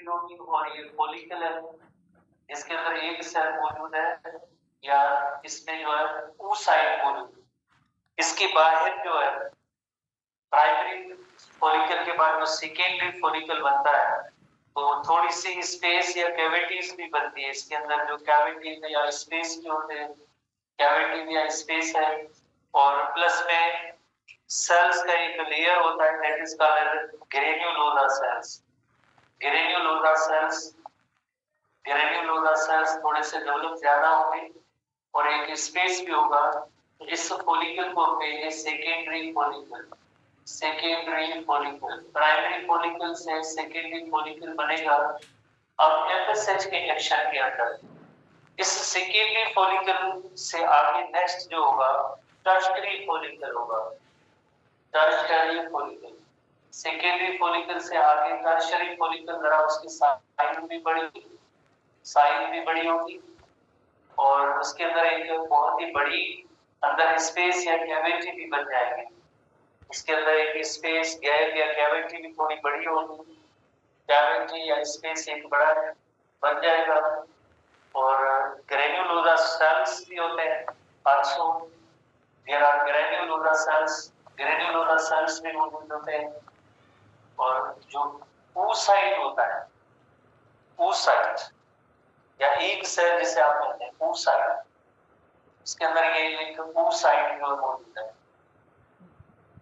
होगी और ये फॉलिकल है, इसके अंदर एक सेल मौजूद है या इसमें जो है oocyte मौजूद है। इसके बाहर जो है प्राइमरी फॉलिकल के बाद जो सेकेंडरी फॉलिकल बनता है तो थोड़ी सी स्पेस या कैविटीज भी बनती है। इसके अंदर जो कैविटी या स्पेस जो होते हैं, कैविटी या स्पेस है, और प्लस में सेल्स का एक लेयर होता है that is called granulosa cells. Granulosa cells थोड़े से डेवलप ज्यादा होंगे और एक स्पेस भी होगा। इस फॉलिकल को कहेंगे secondary follicle. Secondary follicle, primary follicle से सेकेंडरी फॉलिकल बनेगा। अब एफएसएच के एक्शन के अंदर इस सेकेंडरी फॉलिकल से आगे नेक्स्ट जो होगा टर्शियरी फॉलिकल होगा। टर्शियरी फॉलिकल, सेकेंडरी फॉलिकल से आगे टर्शियरी फॉलिकल, जरा उसकी साइज भी बड़ी होगी और उसके अंदर एक बहुत ही बड़ी अंदर स्पेस या कैविटी भी बन जाएगी। इसके अंदर एक स्पेस गैप या कैविटी भी थोड़ी बड़ी होगी। कैविटी या स्पेस एक बड़ा बन जाएगा और ग्रेन्युलोसा सेल्स भी होते हैं। Also there are granulosa cells भी मौजूद होते हैं। और जो oocyte होता है, oocyte या एक सेल जिसे आप कहते हैं oocyte, इसके अंदर ये एक oocyte जो मौजूद है।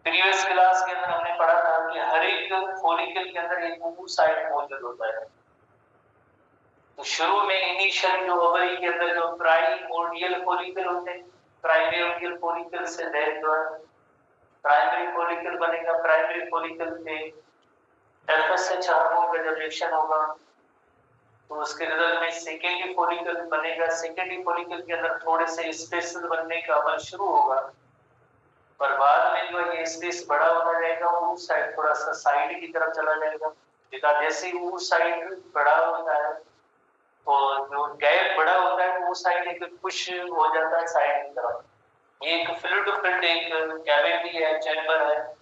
प्रीवियस क्लास के अंदर हमने पढ़ा था कि हर एक फॉलिकल के अंदर एक oocyte मौजूद होता है। तो शुरू में इनिशियल जो ओवरी के अंदर जो प्राइमोर्डियल फॉलिकल होते हैं, प्राइमोर्डियल फॉलिकल से देन जो प्राइमरी फॉलिकल बनेगा। प्राइमरी फॉलिकल पे एफएसएच हार्मोन का जब रिएक्शन होगा तो उसके रिजल्ट में सेकेंडरी फॉलिकल बनेगा। सेकेंडरी फॉलिकल के अंदर थोड़े से स्पेस बनने का अमल शुरू होगा, पर बाद में जो ये स्पेस बड़ा होता जाएगा वो साइड थोड़ा सा साइड की तरफ चला जाएगा। बिकॉज़ जैसे ही वो साइड बड़ा होता है और जो गैप बड़ा होता है वो साइड एक पुश हो जाता है साइड की तरफ। ये एक फ्लूइड फिल्ड एक कैविटी है, चैम्बर है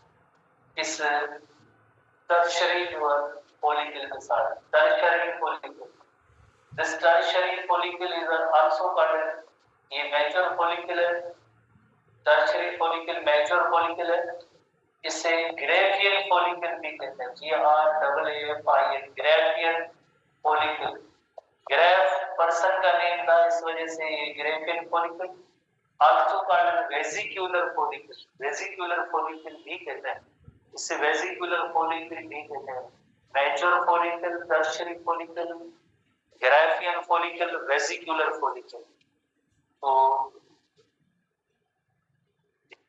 इस टर्शियरी फॉलिकल के साथ। Tertiary follicle, this tertiary follicle is also called, ये मैच्योर फॉलिकल है। टर्शियरी फॉलिकल मैच्योर फॉलिकल है। इसे ग्रेफियन फॉलिकल भी कहते हैं। GRAAFIN, Graafian follicle. Graaf person का नेम था, इस वजह से ये Graafian follicle. Also called vesicular follicle, vesicular follicle भी कहते हैं। इसे वेसिक्यूलर फॉलिकल भी कहते हैं। Mature follicle, tertiary follicle, Graafian follicle, vesicular follicle. तो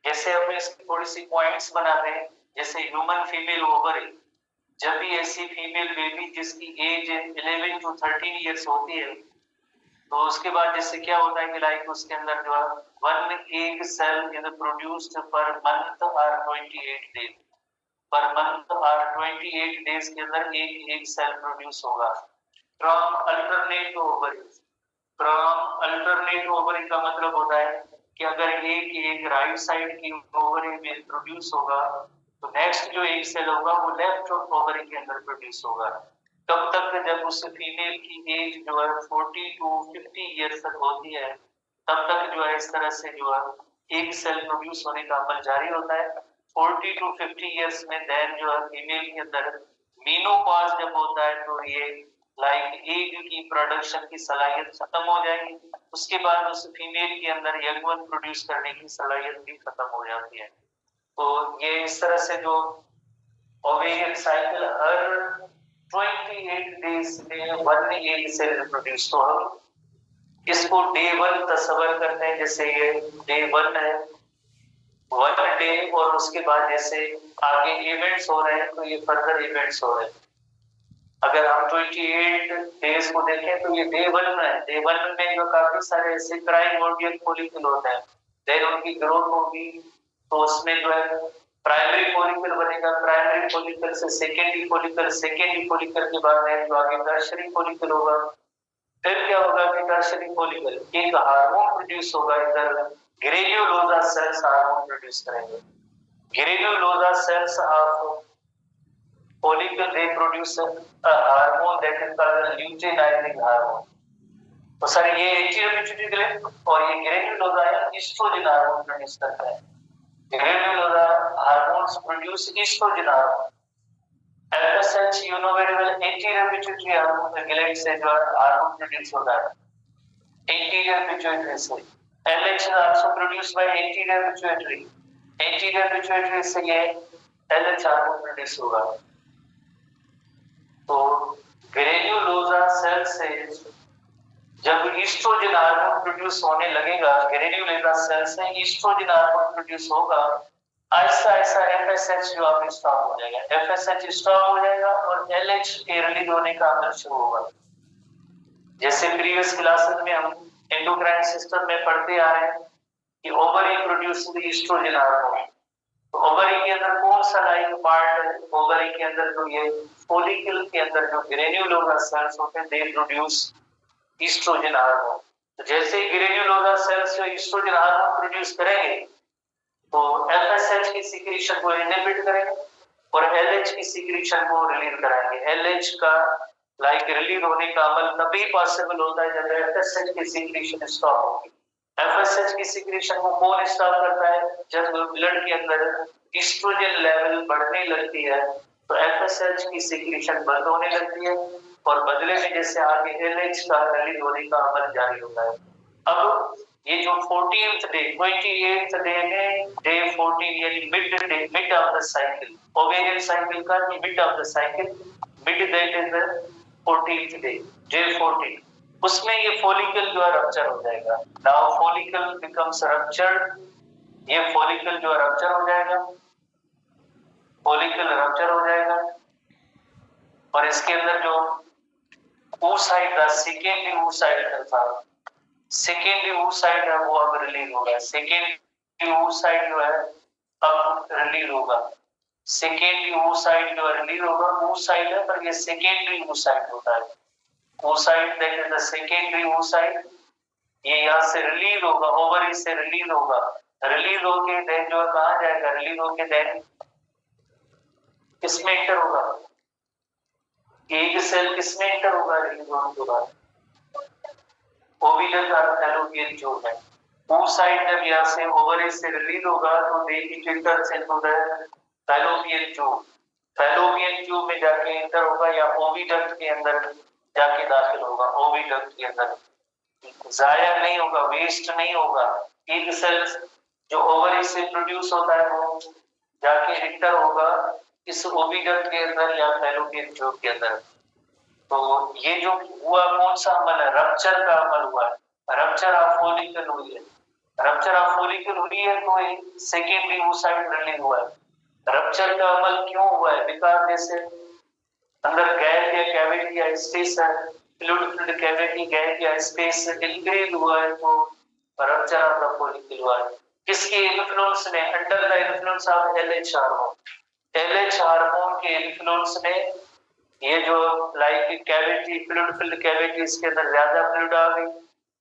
जैसे हम इसकी थोड़ी सी पॉइंट्स बनाते हैं, जैसे ह्यूमन फीमेल ओवरी, जब भी ऐसी फीमेल बेबी जिसकी एज 11 to 13 इयर्स होती है तो उसके बाद जैसे क्या होता है कि लाइक उसके अंदर जो है 1 egg cell is produced per month or 28 days, पर मंथ और 28 डेज के अंदर एक सेल प्रोड्यूस होगा from alternate ovary. From alternate ovary का मतलब होता है कि अगर एक राइट साइड की ओवरी में प्रोड्यूस होगा तो नेक्स्ट जो एक सेल होगा वो लेफ्ट ओवरी के अंदर प्रोड्यूस होगा। तब तक जब उस फीमेल की एज जो है 40 to 50 ईयर्स तक होती है तब तक जो है इस तरह से जो है एक सेल प्रोड्यूस होने का अमल जारी होता है। 40 to 50 ईयर्स में देन जो है फीमेल के अंदर मेनोपॉज जब होता है तो ये लाइक एग की प्रोडक्शन की सलाहियत खत्म हो जाएगी। उसके बाद उस फीमेल के अंदर यंग वन प्रोड्यूस करने की सलाहियत भी खत्म हो जाती है। तो ये इस तरह से जो ओवेरियन साइकिल हर 28 डेज में 1 एग सेल प्रोड्यूस, तो हम इसको डे 1 तस्वर करते हैं। जैसे ये डे 1 है, 1 डे, और उसके बाद जैसे आगे इवेंट्स हो रहे हैं तो ये फर्दर इवेंट्स हो रहे हैं। अगर हम 28 डेज को देखें तो ये डे 1 में है। डे 1 में जो काफी सारे ऐसे प्राइमोर्डियल फॉलिकल होते हैं, देन उनकी ग्रोथ होगी तो उसमें जो है प्राइमरी फॉलिकल बनेगा। प्राइमरी फॉलिकल से सेकेंडरी फॉलिकल, सेकेंडरी फॉलिकल के बाद जो आगे टर्शियरी फॉलिकल होगा। फिर क्या होगा कि टर्शियरी फॉलिकल एक हार्मोन प्रोड्यूस होगा, इधर ग्रेन्युलोसा सेल्स हार्मोन प्रोड्यूस करेंगे। Granulosa cells of follicle they produce a hormone that is called a luteinizing hormone. तो सर ये एंटीरियर ग्लैंड और ये ग्रेन्युलोसा ईस्ट्रोजन हार्मोन प्रोड्यूस करता है. Granulosa hormones produce oestrogen hormone. FSH you know very well anterior pituitary hormone gland से जो hormone produce होता है anterior pituitary से. LH is also produced by anterior pituitary. Anterior pituitary से ये LH hormone produce होगा. तो ग्रेन्युलोसा सेल से जब ईस्ट्रोजन हार्मोन प्रोड्यूस होने लगेगा, ग्रेन्युलोसा सेल से ईस्ट्रोजन हार्मोन प्रोड्यूस होगा, ऐसा ऐसा FSH जो आप स्टॉप हो जाएगा. FSH स्टॉप हो जाएगा और LH के रिलीज होने का अमल शुरू होगा. जैसे प्रीवियस क्लासेस में हम एंडोक्राइन सिस्टम में पढ़ते आ रहे हैं कि ओवरी प्रोड्यूस ईस्ट्रोजन हार्मोन. तो ओवरी के अंदर कौन सा लाइक पार्ट है? ओवरी के अंदर जो ये फॉलिकल के अंदर जो ग्रेन्युलोसा सेल्स होते हैं दे प्रोड्यूस ईस्ट्रोजन हार्मोन. तो जैसे ही ग्रेन्युलोसा सेल्स जो ईस्ट्रोजन हार्मोन प्रोड्यूस करेंगे तो FSH की सीक्रेशन को इनहिबिट करेंगे और LH की सीक्रेशन को रिलीज कराएंगे. LH का लाइक रिलीज होने का अमल तभी पॉसिबल होता है जब FSH की सीक्रेशन स्टॉप होगी. FSH की सीक्रेशन को कौन स्टॉप करता है? जब ब्लड के अंदर ईस्ट्रोजन लेवल बढ़ने लगती है तो FSH की सीक्रेशन बंद होने लगती है और बदले में जैसे आगे LH का रिलीज होने का अमल जारी होता है. अब ये जो 14th डे 28th डे में डे 14 यानी mid of the cycle, ovarian cycle का mid of the cycle, mid that is the 14th day, day 14, उसमें ये फॉलिकल जो है रप्चर हो जाएगा. Now follicle becomes ruptured. ये फॉलिकल जो है रप्चर हो जाएगा, फॉलिकल रप्चर हो जाएगा और इसके अंदर जो oocyte था, सेकेंडरी oocyte था, सेकेंडरी oocyte है वो अब रिलीज होगा. सेकेंडरी oocyte जो है अब रिलीज होगा. सेकेंडरी oocyte जो रिलीज होगा, oocyte है पर ये सेकेंडरी oocyte होता है. oocyte that is the secondary oocyte. ये यहाँ से रिलीज होगा, ओवरी से रिलीज होगा. रिलीज होके देन जो कहाँ जाएगा? रिलीज होके देन किसमें एंटर होगा? एक सेल किसमें एंटर होगा रिलीज होने के बाद? ओविडल और फैलोपियन ट्यूब है. oocyte जब यहाँ से ओवरी से रिलीज होगा तो they it enters into the fallopian tube. Fallopian tube में जाके एंटर होगा या ओविडक्ट के अंदर जाके दाखिल होगा. ओविडक्ट के अंदर जाया नहीं होगा, वेस्ट नहीं होगा. एक सेल जो ओवरी से प्रोड्यूस होता है वो जाके एंटर होगा इस ओविडक्ट के अंदर या फैलोपियन ट्यूब के अंदर. तो ये जो हुआ कौन सा अमल है? रप्चर का अमल हुआ है. रप्चर ऑफ फॉलिकल हुई है. रप्चर ऑफ फॉलिकल हुई है तो सेकेंडरी oocyte रिलीज हुआ है. रप्चर का अमल क्यों हुआ है? बिकॉज जैसे अंदर गैप या कैविटी या स्पेस है, फ्लूइड कैविटी गैप या स्पेस इंक्रीज हुआ है तो रप्चर ऑफ द फॉलिकल हुआ है. किसके इन्फ्लुएंस में? Under the influence of LH hormone. LH hormone के इन्फ्लुएंस में ये जो लाइक कैविटी फ्लूइड कैविटी इसके अंदर ज्यादा फ्लूइड आ गई.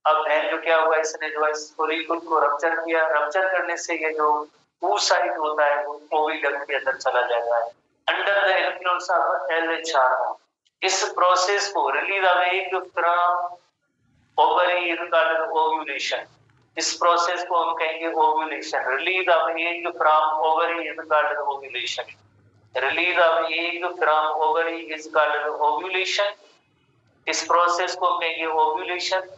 अब देन जो क्या हुआ, इसने जो इस फॉलिकल को रप्चर किया. रप्चर करने से ये जो oocyte होता है वो ओविडक्ट के अंदर चला जाता है under the influence of LH hormone. इस प्रोसेस को release of egg from ovary is called ovulation. इस प्रोसेस को हम कहेंगे ovulation. Release of egg from ovary is called ovulation. Release of egg from ovary is called ovulation. इस process को कहेंगे ovulation.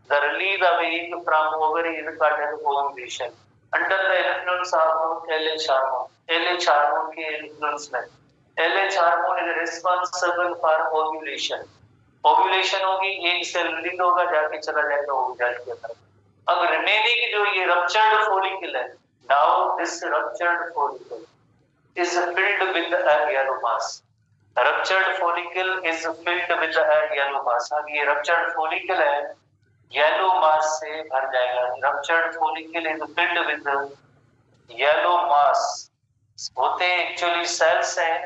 The release of egg from ovary is called ovulation under the influence of LH hormone. LH hormone के influence में LH hormone is responsible for ovulation. Ovulation होगी, egg cell release होगा, जाके चला जाएगा ओविडक्ट के अंदर. अब रिमेनिंग जो ये रप्चर्ड फॉलिकल है, now this ruptured follicle is filled with a yellow mass. Ruptured follicle is filled with a yellow mass. अब ये ruptured follicle है, yellow mass से भर जाएगा. Ruptured follicle is filled with yellow mass. होते actually sales हैं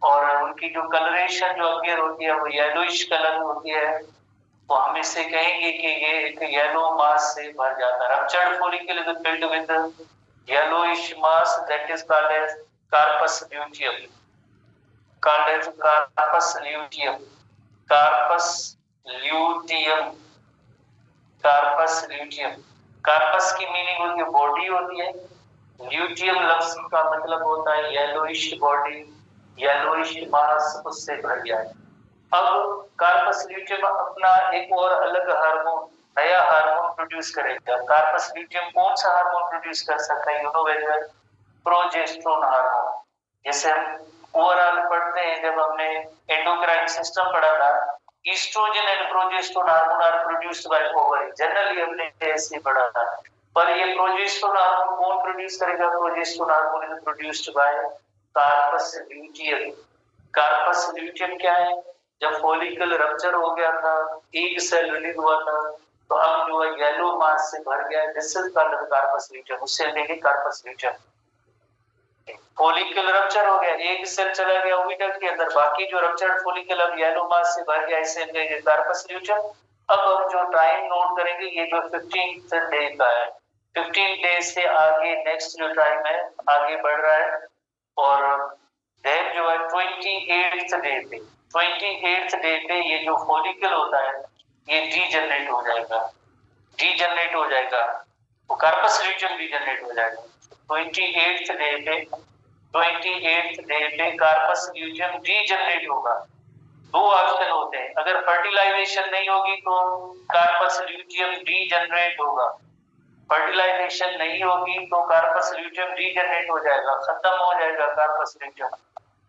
और उनकी जो कलरेशन जो अपीयर होती है वो येलोइश कलर होती है. तो हम इसे कहेंगे कि ये एक येलो मास से भर जाता है. Ruptured follicle is filled with yellowish mass that is called as corpus luteum. called as carpus luteum. Carpus luteum. Carpus luteum. Carpus की मीनिंग होती है बॉडी होती है। ल्यूटियम लफ्ज का मतलब होता है येलोइश बॉडी, येलोइश मास उससे भर गया है। अब कार्पस ल्यूटियम अपना एक और अलग हार्मोन, नया हार्मोन प्रोड्यूस करेगा। कार्पस ल्यूटियम कौन सा हार्मोन प्रोड्यूस कर सकता है? You know very well, progesterone hormone. जैसे हम ओवरऑल पढ़ते हैं, जब हमने एंडोक्राइन सिस्टम पढ़ा था, oestrogen and progesterone hormone are produced by ovary, generally हमने ऐसे पढ़ा था। पर ये प्रोजेस्टेरोन हार्मोन कौन प्रोड्यूस करेगा? Progesterone hormone is produced by carpus luteum. Carpus luteum क्या है? जब फॉलिकल रप्चर हो गया था, एक सेल रिलीज हुआ था, तो अब जो है येलो मास से भर गया है, this is called carpus luteum. उससे लेंगे कार्पस ल्यूटियम। फॉलिकल रप्चर हो गया, एक सेल चला गया ओविडल के अंदर, बाकी जो रप्चर्ड फॉलिकल अब येलो मास से भर गया, इसे लेंगे कार्पस ल्यूटियम। अब हम जो टाइम नोट करेंगे, ये जो 15th डे का है, 15 डे से आगे नेक्स्ट जो टाइम है आगे बढ़ रहा है, और देन जो है 28th डे पे, 28th डे पे ये जो फॉलिकल होता है ये डीजनरेट हो जाएगा, डीजनरेट हो जाएगा, वो कार्पस ल्यूटियम डीजनरेट हो जाएगा 28th डे पे। 28th डे पे कार्पस ल्यूटियम डीजनरेट होगा। दो ऑप्शन होते हैं, अगर फर्टिलाइजेशन नहीं होगी तो कार्पस ल्यूटियम डीजनरेट होगा, फर्टिलाइजेशन नहीं होगी तो कार्पस ल्यूटियम डीजनरेट हो जाएगा, खत्म हो जाएगा carpus luteum.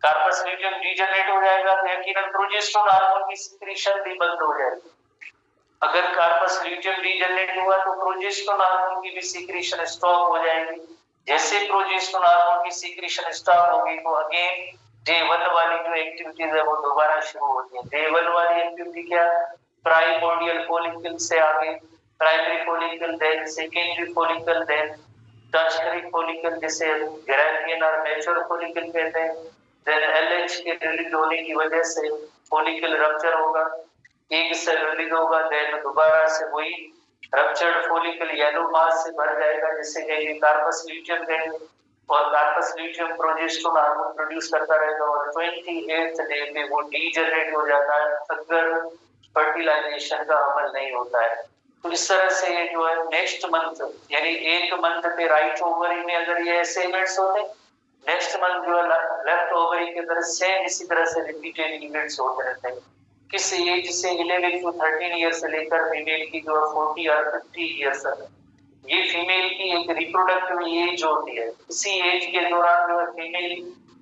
Carpus luteum degenerate हो जाएगा तो यकीनन प्रोजेस्टेरोन हार्मोन की सिक्रीशन भी बंद हो जाएगी। अगर कार्पस ल्यूटियम डीजनरेट हुआ तो प्रोजेस्टेरोन हार्मोन की भी सिक्रीशन स्टॉप हो जाएगी। जैसे प्रोजेस्टेरोन हार्मोन की सिक्रीशन स्टॉप होगी तो अगेन डे 1 वाली जो एक्टिविटीज है वो दोबारा शुरू होती है। डे 1 वाली एक्टिविटी क्या? प्राइमोर्डियल फॉलिकल से आगे primary follicle, then secondary follicle, then tertiary follicle, जिसे ग्रैवियन और मैच्योर फॉलिकल कहते हैं। देन एलएच के रिलीज होने की वजह से फॉलिकल रप्चर होगा, एक सेल रिलीज होगा, देन दोबारा से वही रप्चर्ड फॉलिकल येलो मास से भर जाएगा, जिससे कहेंगे कार्पस ल्यूटियम कहेंगे, और carpus luteum progesterone hormone produce करता रहेगा, और 28th डे पे वो डीजनरेट हो जाता है अगर फर्टिलाइजेशन का अमल नहीं होता है। तो इस तरह से ये जो है नेक्स्ट मंथ, यानी एक मंथ पे राइट ओवरी में अगर ये ऐसे इवेंट्स होते, नेक्स्ट मंथ जो है लेफ्ट ओवरी के अंदर सेम इसी तरह से रिपीटेड इवेंट्स होते रहते हैं। किस एज से 11 to 13 ईयर से लेकर फीमेल की जो है 40 और 50 ईयर्स तक, ये फीमेल की एक रिप्रोडक्टिव एज होती है। इसी एज के दौरान जो है female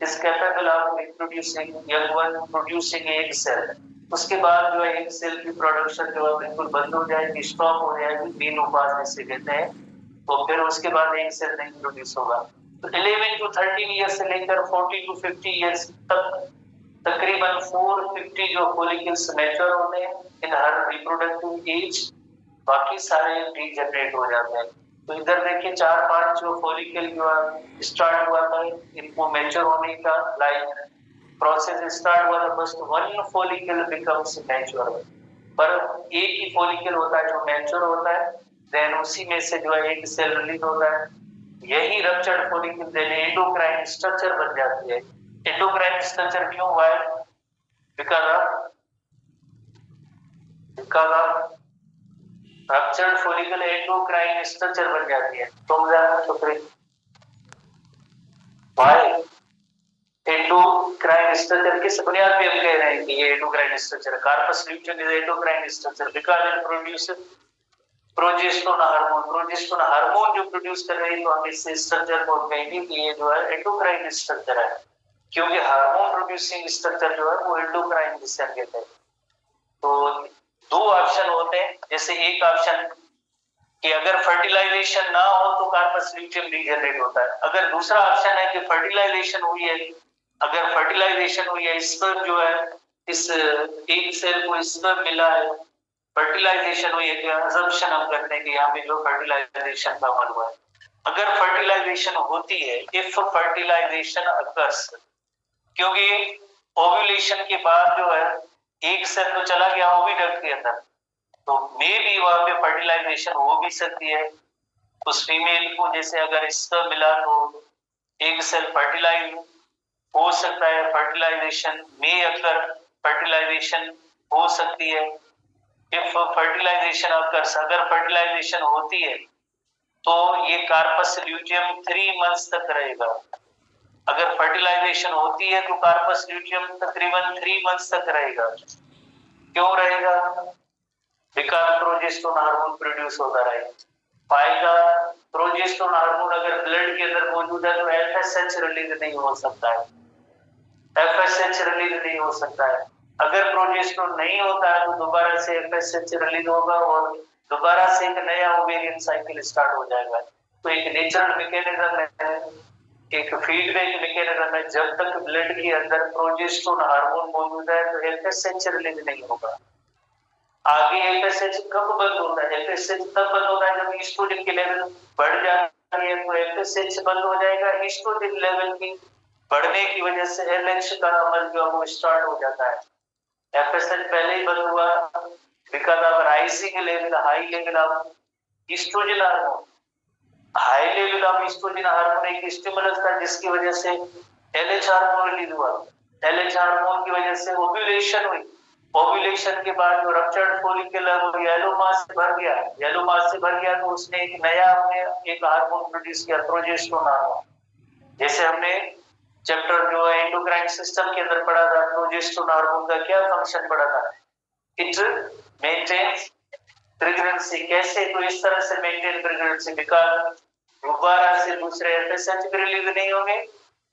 is capable of reproducing young one, producing egg cell. उसके बाद जो है एग सेल की प्रोडक्शन जो है बिल्कुल बंद हो जाएगी, स्टॉप हो जाएगी, मेनोपॉज जिसे कहते हैं, तो फिर उसके बाद एग सेल नहीं प्रोड्यूस होगा। तो 11 to 13 ईयर से लेकर 40 to 50 ईयर्स तक तकरीबन 450 जो फॉलिकल्स मैच्योर होते हैं इन हर रिप्रोडक्टिव एज, बाकी सारे डीजनरेट हो जाते हैं। तो इधर देखिए 4-5 जो फॉलिकल जो स्टार्ट हुआ था इनको मैच्योर होने का लाइक प्रोसेस स्टार्ट हुआ था, first one follicle becomes mature, पर एक ही फॉलिकल होता है जो मैच्योर होता है, देन उसी में से जो है एक सेल रिलीज होता है, यही ruptured follicle then endocrine structure बन जाती है। एंडोक्राइन स्ट्रक्चर क्यों हुआ है? Because of ruptured follicle endocrine structure बन जाती है। तो फिर भाई एंडोक्राइन स्ट्रक्चर किस बुनियाद पे हम कह रहे हैं कि ये endocrine structure, carpus luteum is endocrine structure because it produces progesterone hormone. Progesterone hormone जो प्रोड्यूस कर रही है, तो हम इस स्ट्रक्चर को कहेंगे कि ये जो है एंडोक्राइन स्ट्रक्चर है, क्योंकि हार्मोन प्रोड्यूसिंग स्ट्रक्चर जो है वो एंडोक्राइन जिसे कहते हैं। तो दो ऑप्शन होते हैं, जैसे एक ऑप्शन कि अगर फर्टिलाइजेशन ना हो तो कार्पस ल्यूटियम डीजनरेट होता है, अगर दूसरा ऑप्शन है कि फर्टिलाइजेशन हुई है, अगर फर्टिलाइजेशन हुई है, स्पर्म जो है इस एक सेल को स्पर्म मिला है, फर्टिलाइजेशन हुई है, क्या अजम्पशन हम करते हैं कि यहाँ पे जो फर्टिलाइजेशन का अमल हुआ है। अगर फर्टिलाइजेशन होती है, इफ फर्टिलाइजेशन अकर्स, क्योंकि ओव्यूलेशन के बाद जो है एक सेल तो चला गया ओविडक्ट के अंदर, तो मे भी वहां पे फर्टिलाइजेशन हो भी सकती है। उस फीमेल को जैसे अगर स्पर्म मिला तो एक सेल फर्टिलाइज हो सकता है फर्टिलाइजेशन में अगर फर्टिलाइजेशन हो सकती है। इफ फर्टिलाइजेशन अकर्स, अगर फर्टिलाइजेशन होती है तो ये कार्पस ल्यूटियम 3 मंथ्स तक रहेगा। अगर फर्टिलाइजेशन होती है तो कार्पस ल्यूटियम तकरीबन 3 मंथ्स तक रहेगा। क्यों रहेगा? बिकॉज प्रोजेस्टेरोन हार्मोन प्रोड्यूस होता रहेगा। फायदा, प्रोजेस्टेरोन हार्मोन अगर ब्लड के अंदर मौजूद है तो एफएसएच रिलीज नहीं हो सकता है, एफएसएच रिलीज नहीं हो सकता है। अगर प्रोजेस्टेरोन नहीं होता है तो दोबारा से एफएसएच रिलीज होगा और दोबारा से एक नया ओवेरियन साइकिल स्टार्ट हो जाएगा। तो एक नेचुरल मैकेनिज्म है, एक फीडबैक मैकेनिज्म है। जब तक ब्लड के अंदर प्रोजेस्टेरोन हार्मोन मौजूद है तो एफएसएच रिलीज नहीं होगा। आगे एफएसएच कब बंद होता है? एफएसएच तब बंद होता है जब ईस्ट्रोजन की लेवल बढ़ जाती है, तो एफएसएच बंद हो जाएगा। ईस्ट्रोजन लेवल की बढ़ने की वजह से एलएच का अमल जो है वो स्टार्ट हो जाता है। एफएसएच पहले ही बंद हुआ because of rising level, high level of oestrogen hormone. High level of oestrogen hormone एक स्टिमुलस था जिसकी वजह से एलएच हार्मोन रिलीज हुआ। एलएच हार्मोन की वजह से ओव्यूलेशन हुई। ओव्यूलेशन के बाद जो रप्चर्ड फॉलिकल है वो येलो मास से भर गया। येलो मास से भर गया तो उसने एक नया अपने एक हार्मोन प्रोड्यूस किया, प्रोजेस्टेरोन हार्मोन। जैसे हमने चैप्टर जो है एंडोक्राइन सिस्टम के अंदर पढ़ा था, प्रोजेस्टेरोन हार्मोन का क्या फंक्शन पढ़ा था? It maintains pregnancy. कैसे? तो इस तरह से मेंटेन प्रेगनेंसी, बिकॉज दोबारा से दूसरे एफएसएच भी रिलीज नहीं होंगे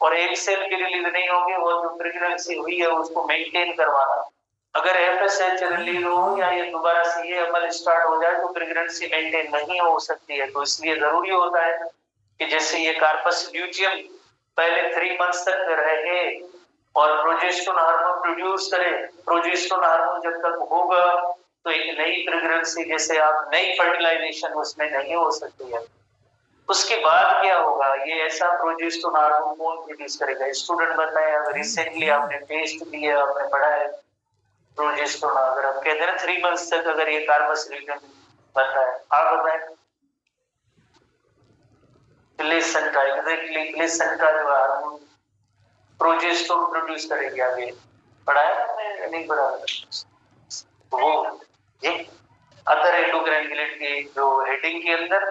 और एक सेल भी रिलीज नहीं होंगे, और जो प्रेगनेंसी हुई है उसको मेंटेन करवाना। अगर एफएसएच रिलीज हो या ये दोबारा से ये अमल स्टार्ट हो जाए तो प्रेगनेंसी मेंटेन नहीं हो सकती है। तो इसलिए जरूरी होता है कि जैसे ये कार्पस ल्यूटियम पहले 3 मंथ्स तक रहे और प्रोजेस्टेरोन हार्मोन प्रोड्यूस करे। प्रोजेस्टेरोन हार्मोन जब तक होगा तो एक नई प्रेगनेंसी, जैसे आप नई फर्टिलाइजेशन उसमें नहीं हो सकती है। उसके बाद क्या होगा? ये ऐसा प्रोजेस्टेरोन हार्मोन कौन प्रोड्यूस करेगा? स्टूडेंट बताएं, अगर रिसेंटली आपने टेस्ट दिया, आपने पढ़ा है प्रोजेस्टेरोन, अगर आप कहते हैं 3 मंथ्स तक अगर ये कार्पस ल्यूटियम बनता है, आप बताएं प्लेसेंटा का एग्जैक्टली प्लेसेंटा का जो हार्मोन प्रोजेस्टेरोन प्रोड्यूस करेगी, आगे पढ़ा है नहीं पढ़ा? वो ये अदर एंडोक्राइन ग्लैंड की जो हेडिंग के अंदर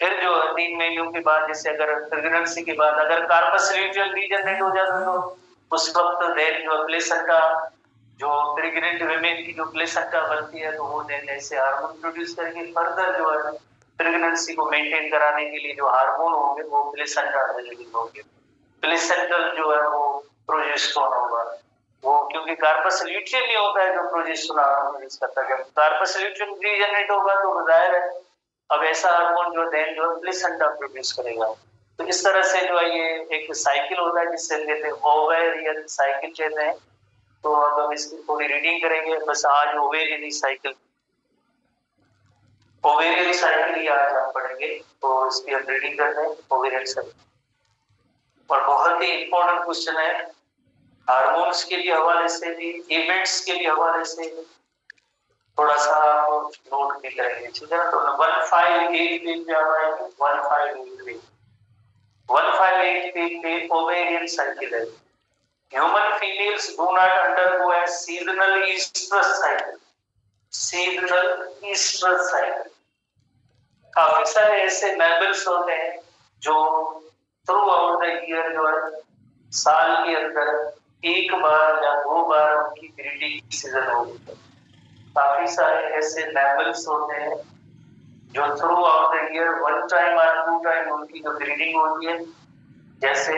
फिर जो 3 महीनों के बाद, जैसे अगर प्रेगनेंसी के बाद अगर कार्पस ल्यूटियम रीजनरेट हो जाता तो उस वक्त देर जो प्लेसेंटा, जो प्रेग्नेंट वुमेन की जो प्लेसेंटा बनती है तो वो देन ऐसे हार्मोन प्रोड्यूस करके फर्दर जो है प्रेगनेंसी को मेंटेन कराने के लिए जो हार्मोन होंगे वो प्लेसेंटा रिलीज होंगे। प्लेसेंटल जो है वो प्रोजेस्टेरोन होगा वो, क्योंकि कार्पस ल्यूटियम नहीं होता है जो प्रोजेस्टेरोन हार्मोन रिलीज करता है। जब कार्पस ल्यूटियम रीजनरेट होगा तो जाहिर है अब ऐसा हार्मोन जो देन जो प्लेसेंटा प्रोड्यूस करेगा। तो इस तरह से जो है ये एक साइकिल होता है जिससे कहते हैं ओवेरियन साइकिल कहते हैं। तो अब हम इसकी थोड़ी रीडिंग करेंगे। बस आज ओवेरियन साइकिल, ओवेरियन साइकिल ही आज हम पढ़ेंगे, तो इसकी हम रीडिंग करते हैं ओवेरियन साइकिल। और बहुत ही इंपॉर्टेंट क्वेश्चन है, हार्मोन्स के भी हवाले से भी, इवेंट्स के भी हवाले से थोड़ा सा आपको नोट भी करेंगे, ठीक है ना? तो 158 पेज पे आप आएंगे, 158 पेज पे ओवेरियन साइकिल है। Human females do not undergo a seasonal estrus cycle. Seasonal estrus cycle. काफी सारे ऐसे मैमल्स होते हैं जो थ्रू आउट द ईयर जो है साल के अंदर एक बार या 2 बार उनकी ब्रीडिंग सीजन होती है। काफी सारे ऐसे मैमल्स होते हैं जो through out the year 1 time और 2 टाइम उनकी जो ब्रीडिंग होती है, जैसे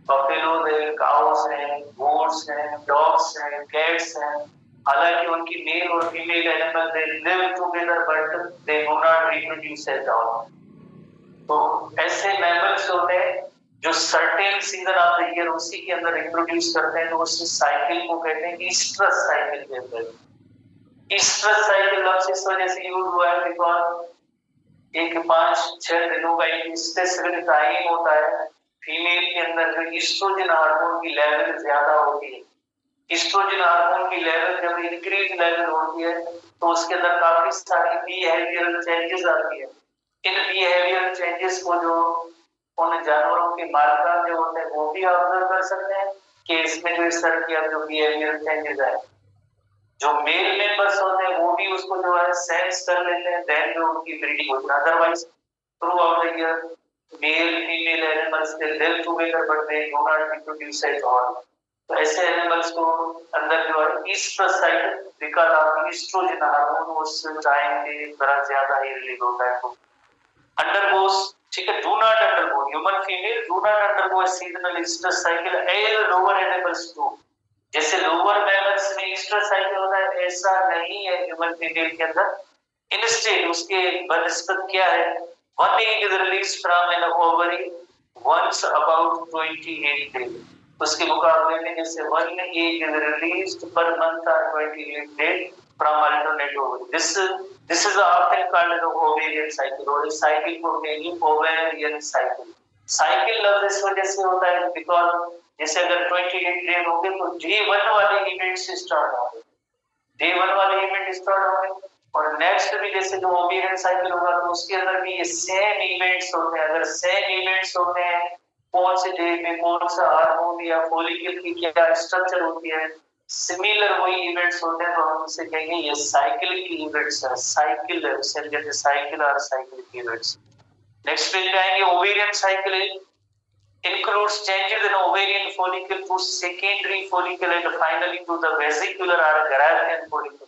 बफेलो है, काउस है, गोट्स हैं, डॉग्स हैं, कैट्स हैं। हालांकि उनकी मेल और female animal they live together but they do not reproduce at all. तो ऐसे मैमल्स होते हैं जो certain season of the year उसी के अंदर रिप्रोड्यूस करते हैं, तो उस साइकिल को कहते हैं ईस्ट्रस साइकिल कहते हैं। ईस्ट्रस साइकिल लफ्ज इस वजह से यूज हुआ है बिकॉज एक 5-6 दिनों का एक स्पेसिफिक टाइम होता है फीमेल के अंदर जो ईस्ट्रोजन हार्मोन की लेवल ज्यादा होती है। ईस्ट्रोजन हार्मोन की लेवल जब इंक्रीज लेवल होती है तो उसके अंदर काफी सारी बिहेवियरल चेंजेस आती है। इन बिहेवियरल चेंजेस को जो उन जानवरों के मार्कर जो होते हैं वो भी ऑब्जर्व कर सकते हैं कि इसमें जो इस तरह की जो बिहेवियर चेंजेस है। जो मेल मेंबर्स होते हैं वो भी उसको जो है सेंस कर लेते हैं, देन जो उनकी ब्रीडिंग होती है। Otherwise through out the year male female animals they live together but they do not reproduce at all. तो ऐसे एनिमल्स को अंदर जो है ईस्ट्रोसाइड बिकॉज़ ऑफ ईस्ट्रोजन हार्मोन उस टाइम पे बड़ा ज्यादा ही रिलीज होता है। तो अंडरगोस, ठीक है, do not undergo, human female do not undergo seasonal oestrus cycle as lower animals do. जैसे लोअर मैमल्स में ईस्ट्रस साइकिल होता है ऐसा नहीं है ह्यूमन फीमेल के अंदर। इंस्टेड उसके बनस्पत क्या है, one egg is release from an ovary once about 28 days. उसके मुकाबले में जैसे one egg is released per month और 28 days from alternate ovary. This is often called the ovarian cycle और इस साइकिल को कहेंगे ovarian cycle। साइकिल लफ्ज इस वजह से होता है बिकॉज जैसे अगर 28 डे हो गए तो डे 1 वाले इवेंट से स्टार्ट होंगे, डे 1 वाले इवेंट स्टार्ट होंगे और नेक्स्ट भी जैसे जो ओवेरियन साइकिल होगा तो उसके अंदर भी ये सेम इवेंट्स होते हैं। अगर सेम इवेंट्स होते हैं कौन से डे में कौन सा हार्मोन या फॉलिकल की क्या स्ट्रक्चर होती है, सिमिलर वही इवेंट्स होते हैं तो हम उसे कहेंगे ये साइकिल की इवेंट्स है। साइकिल जैसे साइकिल और साइकिल की इवेंट्स। नेक्स्ट पेज पे आएंगे ovarian cycle includes changes in ovarian follicle to secondary follicle and finally to the vesicular or Graafian follicle।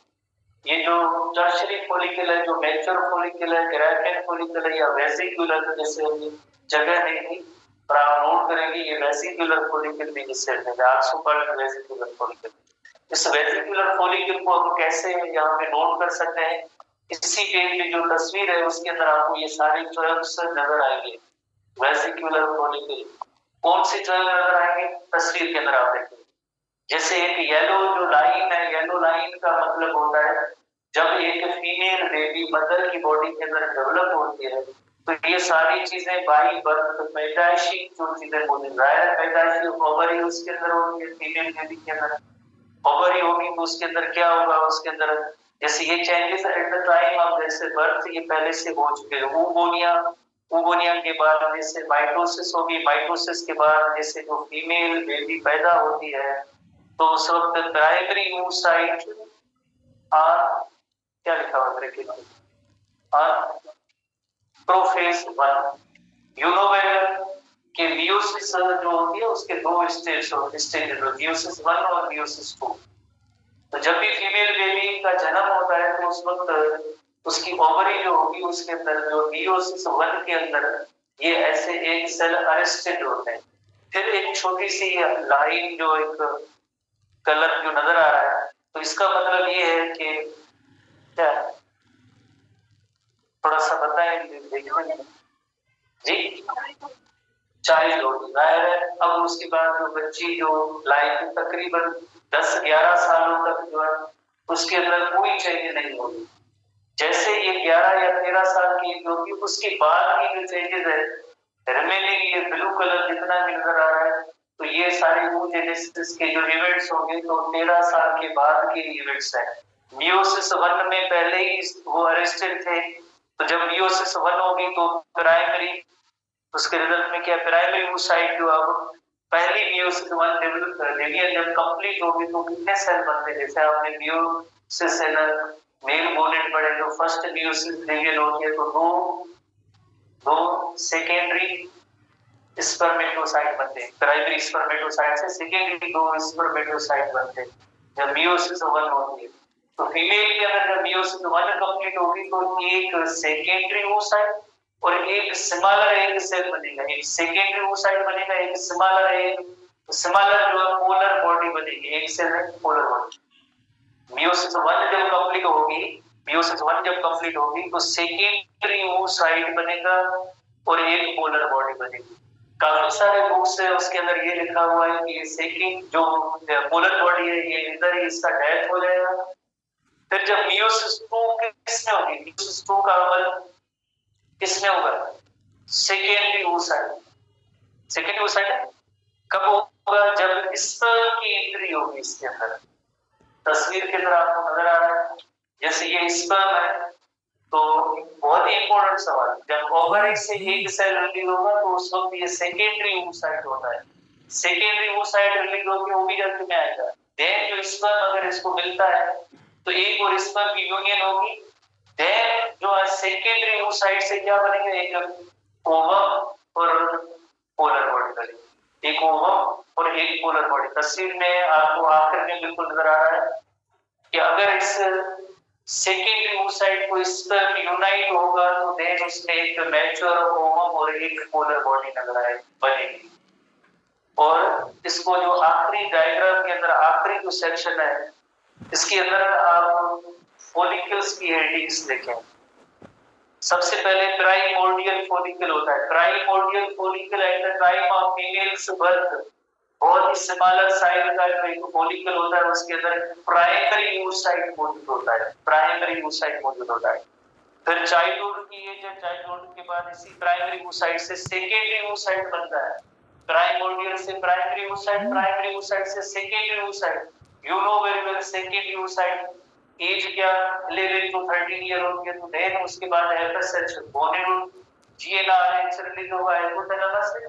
ये जो टर्शियरी फॉलिकल है, जो मैच्योर फॉलिकल है, ग्राफियन फॉलिकल है या वेसिकुलर जैसे जगह नहीं पर आप नोट करेंगे ये वेसिकुलर फॉलिकल भी जिससे आल्सो कॉल्ड वेसिकुलर फॉलिकल। इस वेसिकुलर फॉलिकल को हम कैसे यहाँ पे नोट कर सकते हैं, इसी पेज में जो तस्वीर है उसके अंदर आपको ये सारे टर्म्स नजर आएंगे। वेसिकुलर फॉलिकल कौन सी टर्म नजर आएंगे तस्वीर के अंदर आप देखेंगे। जैसे एक येलो जो लाइन है, येलो लाइन का मतलब होता है जब एक फीमेल बेबी मदर की बॉडी के अंदर डेवलप होती है तो ये सारी चीजें बाई बर्थ पैदाइशी जो चीजें होती है, पैदाइशी ओवरी उसके अंदर होती है, फीमेल बेबी के अंदर ओवरी होगी तो उसके अंदर क्या होगा, उसके अंदर जैसे ये changes at the time of जैसे बर्थ ये पहले से हो चुके हैं। ओवोनिया के बाद जैसे माइटोसिस होगी, माइटोसिस के बाद जैसे जो फीमेल बेबी पैदा होती है तो उस वक्त प्राइमरी oocyte और क्या लिखा हुआ ब्रैकेट में और प्रोफेज 1 यूनोवेलर के मियोसिस जो होती है उसके दो स्टेज मियोसिस 1 और मियोसिस 2। तो जब भी फीमेल बेबी का जन्म होता है तो उस वक्त उसकी ओवरी जो होगी उसके अंदर जो मियोसिस 1 के अंदर ये ऐसे एक सेल अरेस्टेड होते हैं। फिर एक छोटी सी लाइन जो एक कलर जो नजर आ रहा है तो इसका मतलब ये है कि क्या थोड़ा सा बताएं देखिए जी। चाइल्ड होगी जाहिर है। अब उसके बाद जो बच्ची जो लाइफ तकरीबन 10-11 सालों तक जो है उसके अंदर कोई चेंज नहीं होगी। जैसे ये 11 या 13 साल की होगी उसके बाद की जो चेंजेस है रिमेनिंग ये ब्लू कलर जितना भी नजर आ रहा है तो ये सारे oogenesis के जो इवेंट्स होंगे तो 13 साल के बाद के इवेंट्स हैं। मियोसिस 1 में पहले ही वो अरेस्टेड थे तो जब मियोसिस 1 होगी तो प्राइमरी उसके रिजल्ट में क्या प्राइमरी oocyte जो अब पहली मियोसिस 1 डिवीजन जब कंप्लीट होगी तो कितने सेल बनते हैं। जैसे आपने मियोसिस मेल बोनेट पढ़े तो फर्स्ट मियोसिस डिवीजन होती है तो दो सेकेंडरी स्पर्मेटोसाइट बनते हैं। प्राइमरी स्पर्मेटोसाइट से सेकेंडरी दो स्पर्मेटोसाइट बनते हैं जब मियोसिस 1 होती है। तो फीमेल के अंदर जब मियोसिस 1 कंप्लीट होगी तो एक सेकेंडरी oocyte और एक स्मॉलर सेल बनेगा, एक सेकेंडरी oocyte बनेगा, एक स्मॉलर जो पोलर बॉडी बनेगी, एक सेल है पोलर बॉडी। मियोसिस 1 जब कंप्लीट होगी, मियोसिस 1 जब कंप्लीट होगी तो सेकेंडरी oocyte बनेगा और एक पोलर बॉडी बनेगी। काफी सारे बुक्स है उसके अंदर ये लिखा हुआ है कि सेकेंड जो पोलर बॉडी है ये इधर ही इसका डेथ हो जाएगा। फिर जब मियोसिस 2 किसमें होगी, मियोसिस 2 का अमल किसमें होगा, सेकेंडरी oocyte। सेकेंडरी oocyte कब होगा, जब स्पर्म की एंट्री होगी इसके अंदर। तस्वीर के अंदर आपको नजर आ रहा है जैसे ये स्पर्म है तो बहुत ही इंपॉर्टेंट सवाल, जब ओवरी से एक सेल रिलीज होगा तो उस वक्त ये सेकेंडरी oocyte होता है, सेकेंडरी oocyte रिलीज होकर ओविडक्ट में आएगा। देन जो स्पर्म अगर इसको मिलता है तो एक और स्पर्म की यूनियन होगी, देन जो सेकेंडरी oocyte से क्या बनेगा, एक ओवम और पोलर बॉडी बनेगी, एक ओवम और एक पोलर बॉडी। तस्वीर में आपको आखिर में बिल्कुल नजर आ रहा है कि अगर इस सेकेंडरी oocyte को स्पर्म यूनाइट होगा तो देन उसमें एक मैच्योर ओवम और एक पोलर बॉडी नजर आए बनेगी। और इसको जो आखिरी डायग्राम के अंदर आखिरी जो सेक्शन है इसके अंदर आप फॉलिकल्स की हेडिंग्स देखें। सबसे पहले प्राइमोर्डियल फॉलिकल होता है, primordial follicle at the time of females birth, बहुत ही स्मॉलर साइज का जो एक फॉलिकल होता है उसके अंदर प्राइमरी oocyte मौजूद होता है, प्राइमरी oocyte मौजूद होता है। फिर चाइल्डहुड की एज है, चाइल्डहुड के बाद इसी प्राइमरी oocyte से सेकेंडरी oocyte बनता है, प्राइमोर्डियल से प्राइमरी oocyte, प्राइमरी oocyte से secondary oocyte। You know very well secondary oocyte as क्या 11 to 13 ईयर होती है, तो देन उसके बाद एफएसएच बोनेरुल जीएनआरएच रिलीज होगा हाइपोथैलेमस से,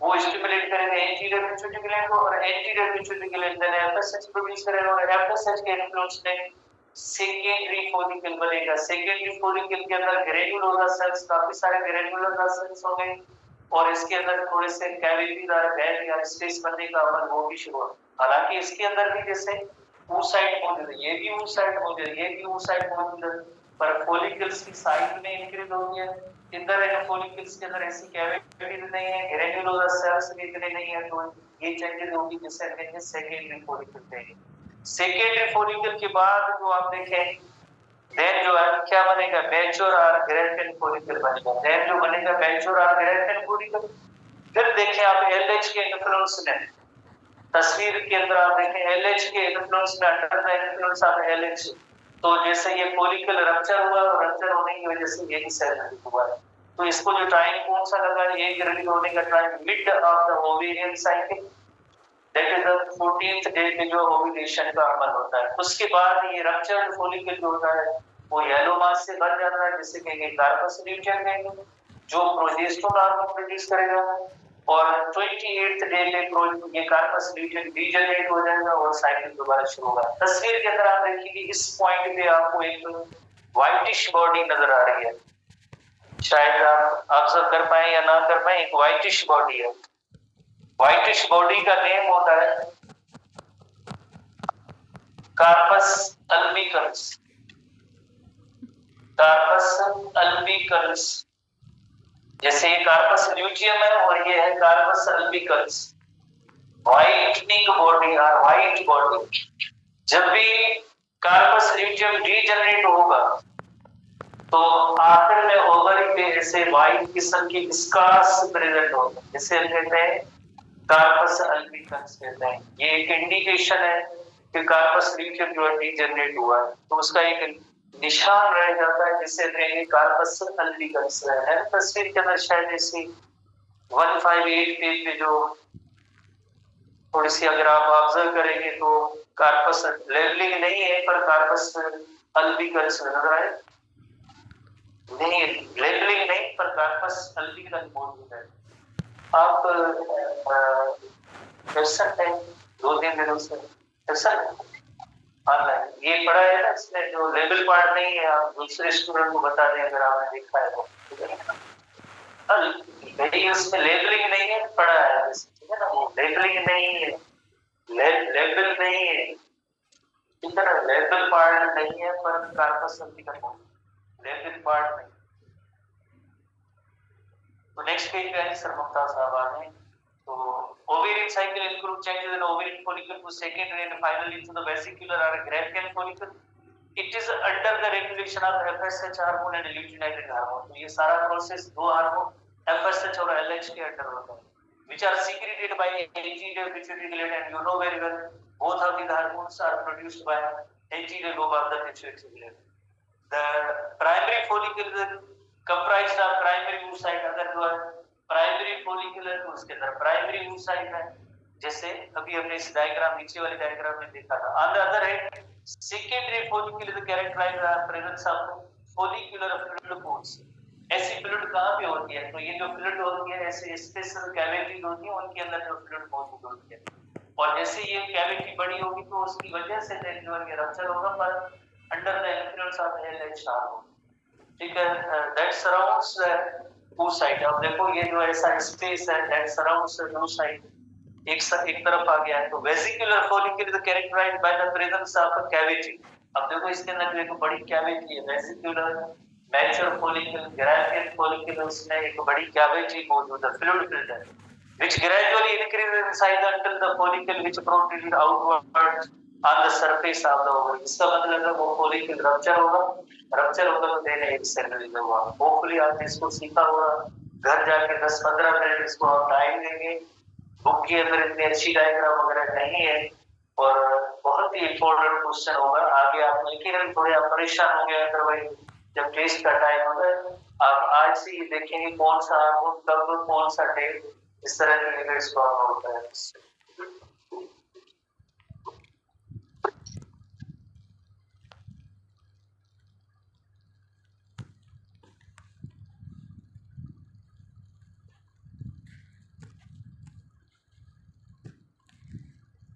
वो स्टिमुलेट करेगा एंटीरियर पिट्यूटरी ग्लैंड को, और anterior pituitary gland then FSH produce करेगा, और एफएसएच के इन्फ्लुएंस में सेकेंडरी फॉलिकल बनेगा। सेकेंडरी फॉलिकल के अंदर ग्रेन्युलर सेल्स, काफी सारे ग्रेन्युलर सेल्स होंगे, और इसके अंदर थोड़े से कैविटीदार बैग या स्पेस बनने का अमल वो भी शुरू होगा। हालांकि इसके अंदर भी जैसे oocyte मौजूद है, ये भी oocyte मौजूद है, ये भी oocyte मौजूद है, पर फॉलिकल्स की साइज में इंक्रीज हो गया। इधर इन फॉलिकल्स के अंदर ऐसी कैविटीज नहीं है, ग्रेन्युलर सेल्स भी इतने नहीं है, तो ये चेंजेस होगी जिससे हमें सेकेंडरी फॉलिकल कहेंगे। सेकेंडरी फॉलिकल के बाद जो आप देखें देन जो है क्या बनेगा, मैच्योर और ग्रेफिन फॉलिकल बनेगा, देन जो बनेगा मैच्योर और ग्रेफिन फॉलिकल। फिर देखें आप एलएच के इन्फ्लुएंस में, तस्वीर के अंदर आप देखें एलएच के इन्फ्लुएंस में, under the influence of LH, तो जैसे ये फॉलिकल रप्चर हुआ और रप्चर होने की वजह से ये सेल रिलीज हुआ है। तो इसको जो टाइम कौन सा लगा, एग रिलीज होने का time mid of the ovarian cycle, that is the 14th day पे जो ओव्यूलेशन का अमल होता है। उसके बाद ये रप्चर्ड फॉलिकल जो होता है वो येलो मास से भर जाता है, जिससे कहेंगे कार्पस ल्यूटियम कहेंगे, जो प्रोजेस्टेरोन हार्मोन प्रोड्यूस करेगा, और 28th डे पे ये कार्पस ल्यूटियम डीजनरेट हो जाएगा और साइकिल दोबारा शुरू होगा। तस्वीर के अंदर आप देखिए इस पॉइंट पे आपको एक व्हाइटिश बॉडी नजर आ रही है, शायद आप ऑब्जर्व कर पाए या ना कर पाए, एक व्हाइटिश बॉडी है। व्हाइटिश बॉडी का नेम होता है कार्पस अल्बिकन्स, कार्पस अल्बिकन्स। जैसे ये कार्पस ल्यूटियम है और ये है कार्पस अल्बिकन्स, व्हाइटनिंग बॉडी और व्हाइट बॉडी। जब भी कार्पस ल्यूटियम डीजनरेट होगा तो आखिर में ओवरी पे ऐसे व्हाइट किस्म की स्कार्स प्रेजेंट होगा, जिसे हम कहते हैं कार्पस अल्बिकन्स कहते हैं। ये एक इंडिकेशन है कि कार्पस ल्यूटियम जो है डीजनरेट हुआ है, तो उसका एक निशान रह जाता है जिससे कहेंगे कार्पस अल्बिकन्स है। तस्वीर के अंदर शायद ऐसी 158 पेज पे जो थोड़ी सी अगर आप ऑब्जर्व करेंगे तो कार्पस लेबलिंग नहीं है पर कार्पस अल्बिकन्स नजर आए, नहीं लेबलिंग नहीं पर कार्पस अल्बिकन्स मौजूद है। आप कर सकते हैं 2-3 दिनों से ऑनलाइन ये पढ़ा है ना, इसमें जो लेबल पार्ट नहीं है आप दूसरे स्टूडेंट को बता दें अगर आपने देखा है तो। नहीं उसमें लेबलिंग नहीं है, पढ़ा है ठीक है ना, वो लेबलिंग नहीं है, लेबल नहीं है, ठीक है ना, लेबल पार्ट नहीं है पर कार्पस अल्बिकन्स लेबल पार्ट नहीं। तो नेक्स्ट पेज पे है सर मुमताज साहब ने, तो ovarian cycle include changes in ovarian follicle to secondary and finally to the vesicular or Graafian follicle. It is under the regulation of FSH hormone and luteinizing hormone. तो ये सारा process दो hormone FSH और LH के under होता है, which are secreted by anterior pituitary gland, and you know very well both of these hormones are produced by anterior lobe of the pituitary gland. The primary follicle is comprised of primary oocyte, अगर जो primary follicular तो उसके अंदर primary oocyte है, जैसे अभी हमने इस डायग्राम नीचे वाले डायग्राम में देखा था। On the other hand secondary follicular is characterised by presence of follicular fluid pools। ऐसी फ्लूइड कहाँ पे होती है? तो ये जो फ्लूइड होती है ऐसे स्पेशल कैविटी होती है, उनके अंदर जो फ्लूइड मौजूद होती है, और जैसे ये कैविटी बड़ी होगी तो उसकी वजह से टेंडर रप्चर होगा, पर under the influence of LH hormone, ठीक है, दैट सराउंड्स टू साइड। अब देखो ये जो ऐसा स्पेस है दैट सराउंड्स टू साइड, एक तरफ आ गया है, तो vesicular follicle is characterised by the presence of a cavity. अब देखो इसके अंदर जो एक बड़ी कैविटी है, vesicular mature follicle, graafian follicle, उसमें एक बड़ी कैविटी मौजूद है, फ्लूइड फिल्ड है, which gradually increases in size until the follicle which protrudes outward on the surface of the ovary। इसका मतलब है वो follicle रप्चर होगा, रप्चर होगा तो देन एक सेल रिलीज होगा। होपफुली आपने इसको सीखा होगा, घर जाके 10-15 मिनट इसको आप टाइम देंगे। बुक के अंदर इतनी अच्छी डायग्राम वगैरह नहीं है, और बहुत ही इंपॉर्टेंट क्वेश्चन होगा आगे। आप यकीनन थोड़े आप परेशान हो गए, अदरवाइज जब टेस्ट का टाइम होता है आप आज से ही देखेंगे कौन सा हार्मोन कब कौन सा डेट, इस तरह के इवेंट्स को होता है।